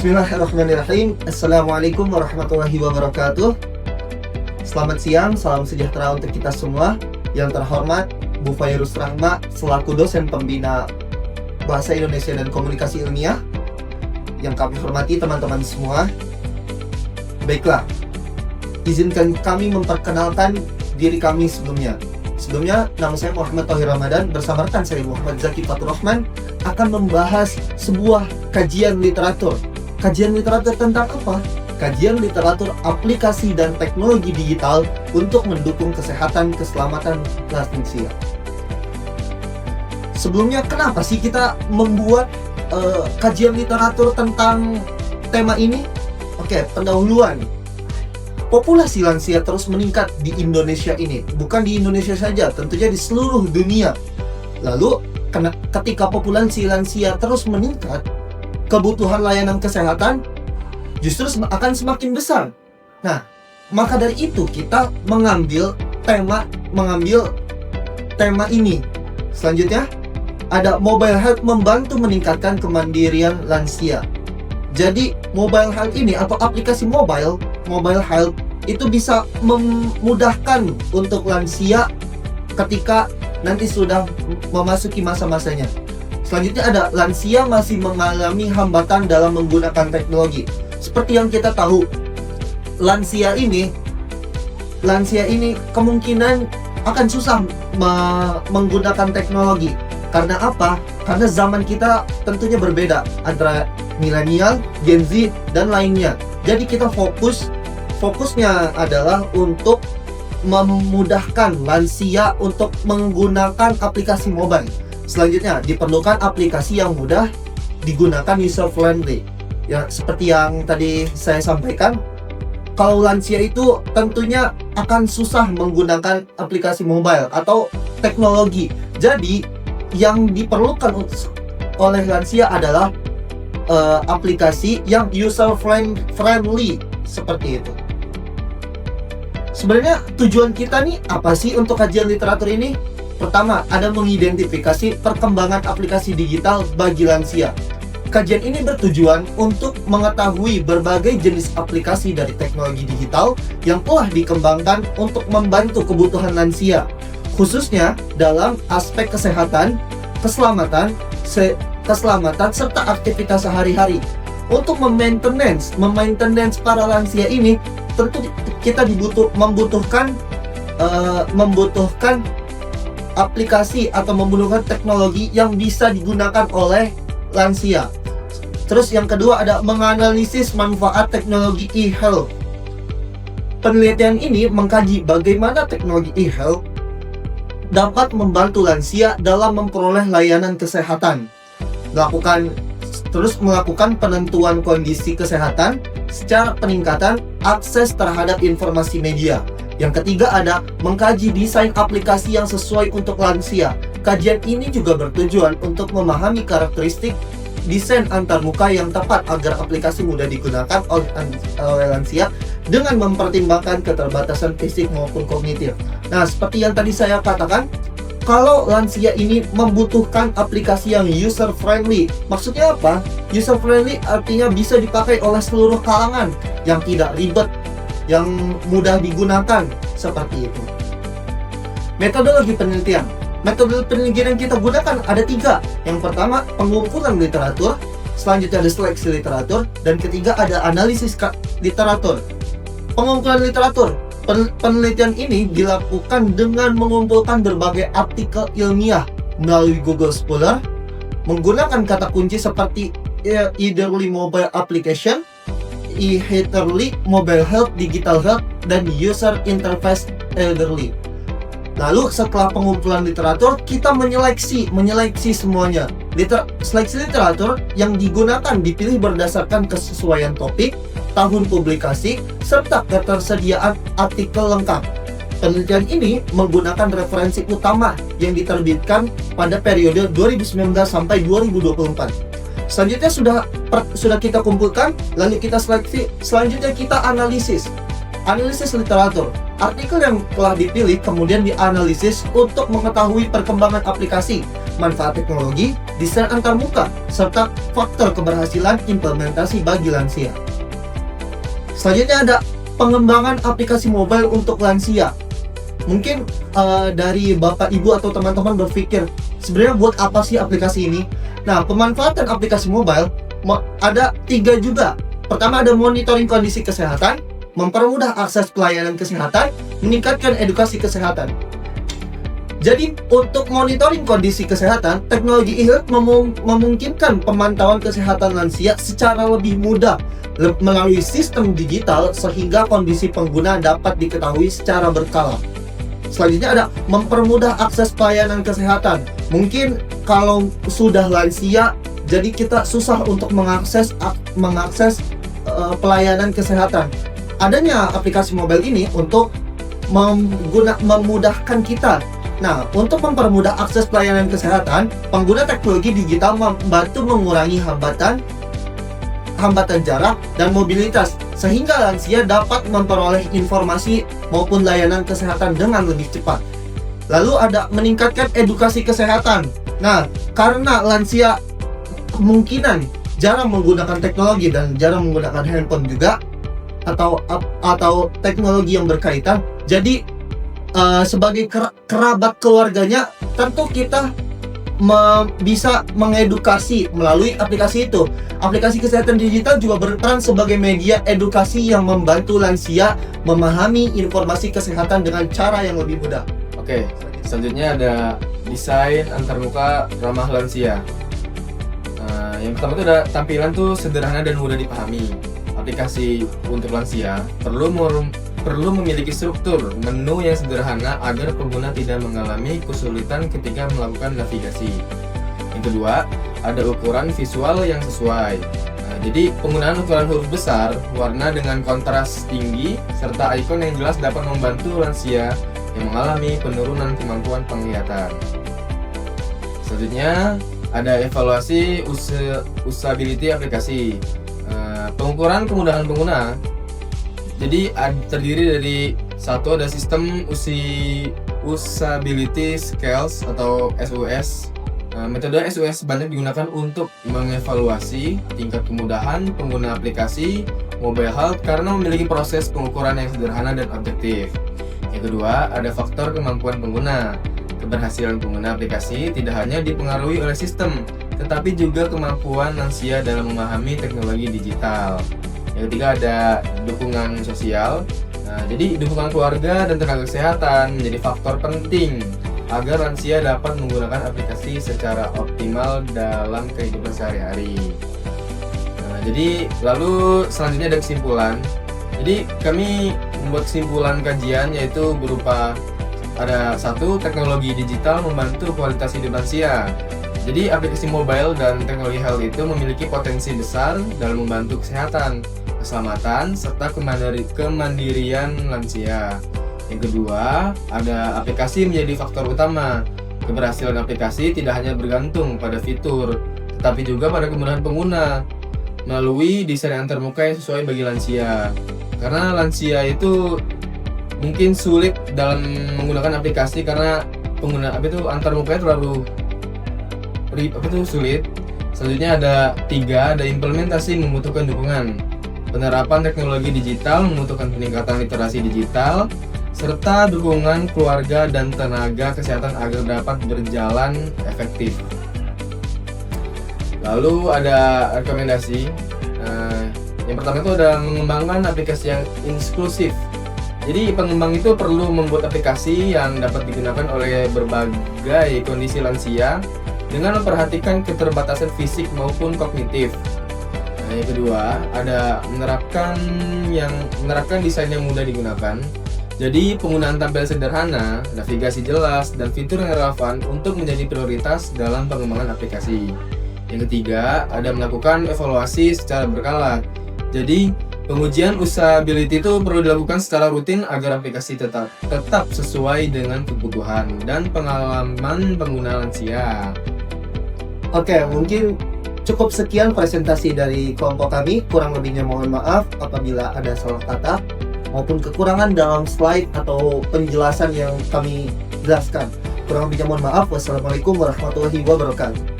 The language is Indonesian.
Bismillahirrahmanirrahim. Assalamualaikum warahmatullahi wabarakatuh. Selamat siang, salam sejahtera untuk kita semua. Yang terhormat Bu Fairuz Rahma selaku dosen pembina Bahasa Indonesia dan Komunikasi Ilmiah. Yang kami hormati teman-teman semua. Baiklah, izinkan kami memperkenalkan diri kami sebelumnya. Sebelumnya, nama saya Muhammad Thauhir Ramadan bersama rekan saya Muhammad Zaki Fatur Rahman akan membahas sebuah kajian literatur. Kajian literatur tentang apa? Kajian literatur aplikasi dan teknologi digital untuk mendukung kesehatan keselamatan lansia. Sebelumnya, kenapa sih kita membuat kajian literatur tentang tema ini? Oke, pendahuluan. Populasi lansia terus meningkat di Indonesia ini. Bukan di Indonesia saja, tentunya di seluruh dunia. Lalu, ketika populasi lansia terus meningkat, kebutuhan layanan kesehatan justru akan semakin besar. Nah, maka dari itu kita mengambil tema ini. Selanjutnya, ada mobile health membantu meningkatkan kemandirian lansia. Jadi, mobile health ini atau aplikasi mobile health itu bisa memudahkan untuk lansia ketika nanti sudah memasuki masa-masanya. Selanjutnya ada lansia masih mengalami hambatan dalam menggunakan teknologi. Seperti yang kita tahu, lansia ini kemungkinan akan susah menggunakan teknologi. Karena apa? Karena zaman kita tentunya berbeda antara milenial, Gen Z, dan lainnya. Jadi kita fokusnya adalah untuk memudahkan lansia untuk menggunakan aplikasi mobile. Selanjutnya, diperlukan aplikasi yang mudah digunakan, user friendly. Ya, seperti yang tadi saya sampaikan, kalau lansia itu tentunya akan susah menggunakan aplikasi mobile atau teknologi. Jadi, yang diperlukan oleh lansia adalah aplikasi yang user friendly seperti itu. Sebenarnya tujuan kita nih apa sih untuk kajian literatur ini? Pertama, ada mengidentifikasi perkembangan aplikasi digital bagi lansia. Kajian ini bertujuan untuk mengetahui berbagai jenis aplikasi dari teknologi digital yang telah dikembangkan untuk membantu kebutuhan lansia, khususnya dalam aspek kesehatan, keselamatan, serta aktivitas sehari-hari. Untuk memaintenance para lansia ini, tentu kita membutuhkan aplikasi atau membutuhkan teknologi yang bisa digunakan oleh lansia. Terus yang kedua ada menganalisis manfaat teknologi e-health. Penelitian ini mengkaji bagaimana teknologi e-health dapat membantu lansia dalam memperoleh layanan kesehatan. Melakukan penentuan kondisi kesehatan secara peningkatan akses terhadap informasi media. Yang ketiga ada mengkaji desain aplikasi yang sesuai untuk lansia. Kajian ini juga bertujuan untuk memahami karakteristik desain antarmuka yang tepat agar aplikasi mudah digunakan oleh lansia dengan mempertimbangkan keterbatasan fisik maupun kognitif. Nah, seperti yang tadi saya katakan, kalau lansia ini membutuhkan aplikasi yang user friendly. Maksudnya apa? User friendly artinya bisa dipakai oleh seluruh kalangan, yang tidak ribet, yang mudah digunakan, seperti itu. Metodologi penelitian. Metode penelitian yang kita gunakan ada 3. Yang pertama, pengumpulan literatur. Selanjutnya ada seleksi literatur. Dan ketiga ada analisis literatur. Pengumpulan literatur. Penelitian ini dilakukan dengan mengumpulkan berbagai artikel ilmiah melalui Google Scholar, menggunakan kata kunci seperti Elderly Mobile Application, e-Healthly, Mobile Health, Digital Health, dan User Interface Elderly. Lalu setelah pengumpulan literatur, kita menyeleksi semuanya. Seleksi literatur yang digunakan dipilih berdasarkan kesesuaian topik, tahun publikasi, serta ketersediaan artikel lengkap. Penelitian ini menggunakan referensi utama yang diterbitkan pada periode 2019 sampai 2024. Selanjutnya sudah kita kumpulkan, lalu kita seleksi, selanjutnya kita analisis literatur. Artikel yang telah dipilih kemudian dianalisis untuk mengetahui perkembangan aplikasi, manfaat teknologi, desain antarmuka, serta faktor keberhasilan implementasi bagi lansia. Selanjutnya ada pengembangan aplikasi mobile untuk lansia. Mungkin dari Bapak Ibu atau teman-teman berpikir, sebenarnya buat apa sih aplikasi ini? Nah, pemanfaatan aplikasi mobile ada 3 juga. Pertama ada monitoring kondisi kesehatan, mempermudah akses pelayanan kesehatan, meningkatkan edukasi kesehatan. Jadi untuk monitoring kondisi kesehatan, teknologi e-health memungkinkan pemantauan kesehatan lansia secara lebih mudah melalui sistem digital sehingga kondisi pengguna dapat diketahui secara berkala. Selanjutnya ada mempermudah akses pelayanan kesehatan. Mungkin kalau sudah lansia, jadi kita susah untuk mengakses pelayanan kesehatan. Adanya aplikasi mobile ini untuk memudahkan kita. Nah, untuk mempermudah akses pelayanan kesehatan, pengguna teknologi digital membantu mengurangi hambatan jarak dan mobilitas, sehingga lansia dapat memperoleh informasi maupun layanan kesehatan dengan lebih cepat. Lalu ada meningkatkan edukasi kesehatan. Nah, karena lansia kemungkinan jarang menggunakan teknologi dan jarang menggunakan handphone juga atau teknologi yang berkaitan, jadi sebagai kerabat keluarganya, tentu kita bisa mengedukasi melalui aplikasi itu. Aplikasi kesehatan digital juga berperan sebagai media edukasi yang membantu lansia memahami informasi kesehatan dengan cara yang lebih mudah. Oke, selanjutnya ada desain antarmuka ramah lansia. Yang pertama itu ada tampilan tuh sederhana dan mudah dipahami. Aplikasi untuk lansia perlu memiliki struktur menu yang sederhana agar pengguna tidak mengalami kesulitan ketika melakukan navigasi. Yang kedua, ada ukuran visual yang sesuai. Jadi penggunaan ukuran huruf besar, warna dengan kontras tinggi, serta ikon yang jelas dapat membantu lansia yang mengalami penurunan kemampuan penglihatan. Selanjutnya, ada evaluasi usability aplikasi. Pengukuran kemudahan pengguna. Jadi terdiri dari satu, ada sistem usability scales atau SUS. Metode SUS banyak digunakan untuk mengevaluasi tingkat kemudahan pengguna aplikasi mobile health karena memiliki proses pengukuran yang sederhana dan objektif. Yang kedua, ada faktor kemampuan pengguna. Keberhasilan pengguna aplikasi tidak hanya dipengaruhi oleh sistem, tetapi juga kemampuan lansia dalam memahami teknologi digital. Yang ketiga ada dukungan sosial. Jadi dukungan keluarga dan tenaga kesehatan menjadi faktor penting agar lansia dapat menggunakan aplikasi secara optimal dalam kehidupan sehari-hari. Jadi lalu selanjutnya ada kesimpulan. Jadi kami membuat kesimpulan kajian yaitu berupa ada satu, teknologi digital membantu kualitas hidup lansia. Jadi aplikasi mobile dan teknologi health itu memiliki potensi besar dalam membantu kesehatan, keselamatan, serta kemandirian lansia. Yang kedua, ada aplikasi menjadi faktor utama. Keberhasilan aplikasi tidak hanya bergantung pada fitur, tetapi juga pada kemudahan pengguna melalui desain antarmuka yang sesuai bagi lansia. Karena lansia itu mungkin sulit dalam menggunakan aplikasi karena pengguna antarmukanya terlalu sulit. Selanjutnya ada 3, ada implementasi membutuhkan dukungan. Penerapan teknologi digital membutuhkan peningkatan literasi digital serta dukungan keluarga dan tenaga kesehatan agar dapat berjalan efektif. Lalu ada rekomendasi. Yang pertama itu ada mengembangkan aplikasi yang inklusif. Jadi pengembang itu perlu membuat aplikasi yang dapat digunakan oleh berbagai kondisi lansia dengan memperhatikan keterbatasan fisik maupun kognitif. Yang kedua, ada menerapkan desain yang mudah digunakan. Jadi penggunaan tampil sederhana, navigasi jelas, dan fitur yang relevan untuk menjadi prioritas dalam pengembangan aplikasi. Yang ketiga, ada melakukan evaluasi secara berkala. Jadi pengujian usability itu perlu dilakukan secara rutin agar aplikasi tetap sesuai dengan kebutuhan dan pengalaman pengguna lansia. Oke, mungkin cukup sekian presentasi dari kelompok kami. Kurang lebihnya mohon maaf apabila ada salah kata maupun kekurangan dalam slide atau penjelasan yang kami jelaskan. Kurang lebihnya mohon maaf. Wassalamualaikum warahmatullahi wabarakatuh.